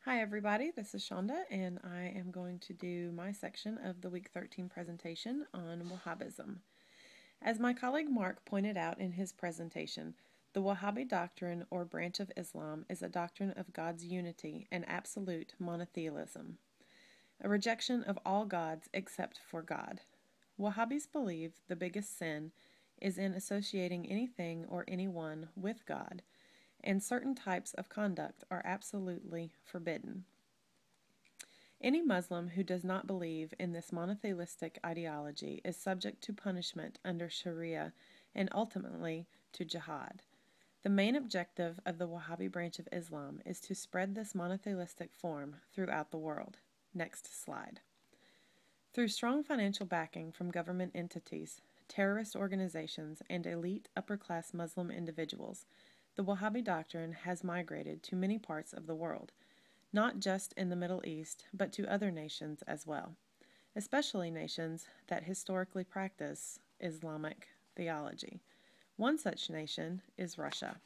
Hi everybody, this is Shonda and I am going to do my section of the Week 13 presentation on Wahhabism. As my colleague Mark pointed out in his presentation, the Wahhabi doctrine or branch of Islam is a doctrine of God's unity and absolute monotheism, a rejection of all gods except for God. Wahhabis believe the biggest sin is in associating anything or anyone with God, and certain types of conduct are absolutely forbidden. Any Muslim who does not believe in this monotheistic ideology is subject to punishment under Sharia and ultimately to jihad. The main objective of the Wahhabi branch of Islam is to spread this monotheistic form throughout the world. Next slide. Through strong financial backing from government entities, terrorist organizations, and elite upper-class Muslim individuals, the Wahhabi doctrine has migrated to many parts of the world, not just in the Middle East, but to other nations as well, especially nations that historically practice Islamic theology. One such nation is Russia.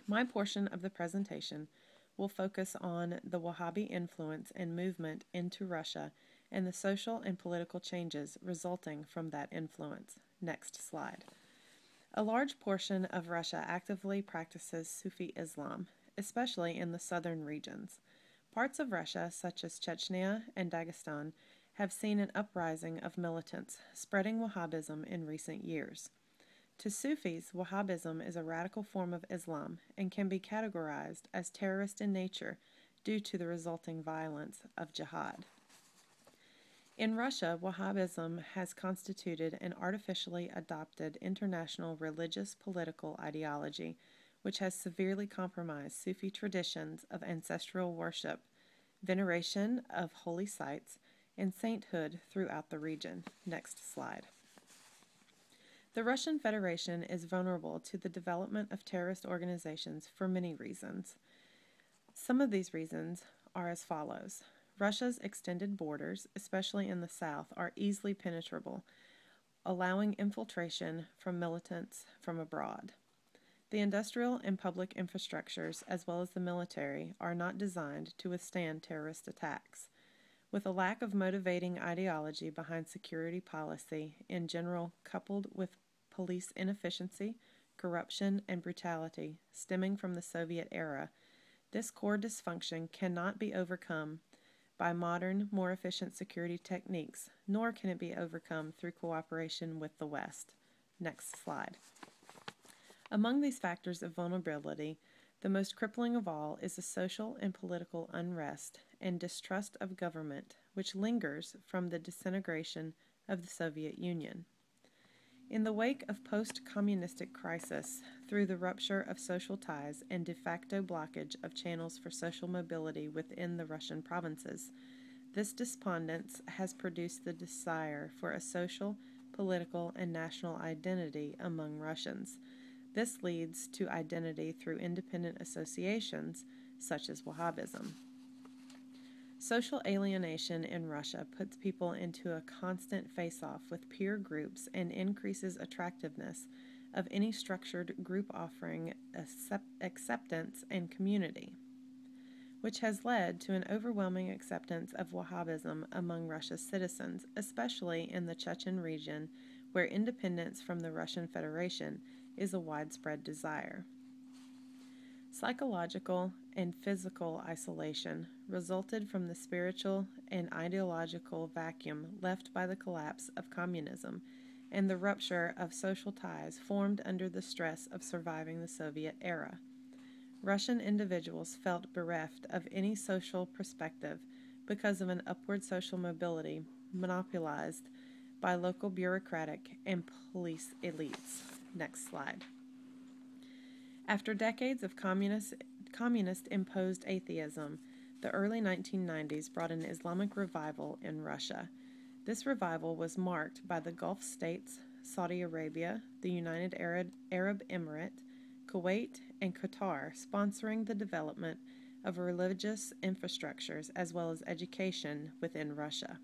My portion of the presentation will focus on the Wahhabi influence and movement into Russia and the social and political changes resulting from that influence. Next slide. A large portion of Russia actively practices Sufi Islam, especially in the southern regions. Parts of Russia, such as Chechnya and Dagestan, have seen an uprising of militants spreading Wahhabism in recent years. To Sufis, Wahhabism is a radical form of Islam and can be categorized as terrorist in nature due to the resulting violence of jihad. In Russia, Wahhabism has constituted an artificially adopted international religious political ideology which has severely compromised Sufi traditions of ancestral worship, veneration of holy sites, and sainthood throughout the region. Next slide. The Russian Federation is vulnerable to the development of terrorist organizations for many reasons. Some of these reasons are as follows. Russia's extended borders, especially in the south, are easily penetrable, allowing infiltration from militants from abroad. The industrial and public infrastructures, as well as the military, are not designed to withstand terrorist attacks. With a lack of motivating ideology behind security policy in general, coupled with police inefficiency, corruption, and brutality stemming from the Soviet era, this core dysfunction cannot be overcome by modern, more efficient security techniques, nor can it be overcome through cooperation with the West. Next slide. Among these factors of vulnerability, the most crippling of all is the social and political unrest and distrust of government, which lingers from the disintegration of the Soviet Union. In the wake of post-communistic crisis, through the rupture of social ties and de facto blockage of channels for social mobility within the Russian provinces, this despondence has produced the desire for a social, political, and national identity among Russians. This leads to identity through independent associations, such as Wahhabism. Social alienation in Russia puts people into a constant face-off with peer groups and increases attractiveness of any structured group offering acceptance and community, which has led to an overwhelming acceptance of Wahhabism among Russia's citizens, especially in the Chechen region, where independence from the Russian Federation is a widespread desire. Psychological and physical isolation resulted from the spiritual and ideological vacuum left by the collapse of communism and the rupture of social ties formed under the stress of surviving the Soviet era. Russian individuals felt bereft of any social perspective because of an upward social mobility monopolized by local bureaucratic and police elites. Next slide. After decades of communist-imposed atheism, the early 1990s brought an Islamic revival in Russia. This revival was marked by the Gulf states, Saudi Arabia, the United Arab Emirate, Kuwait, and Qatar sponsoring the development of religious infrastructures as well as education within Russia.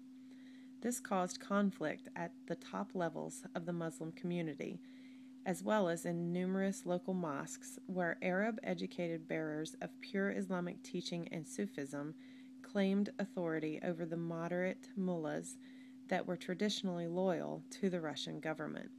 This caused conflict at the top levels of the Muslim community as well as in numerous local mosques where Arab-educated bearers of pure Islamic teaching and Sufism claimed authority over the moderate mullahs that were traditionally loyal to the Russian government.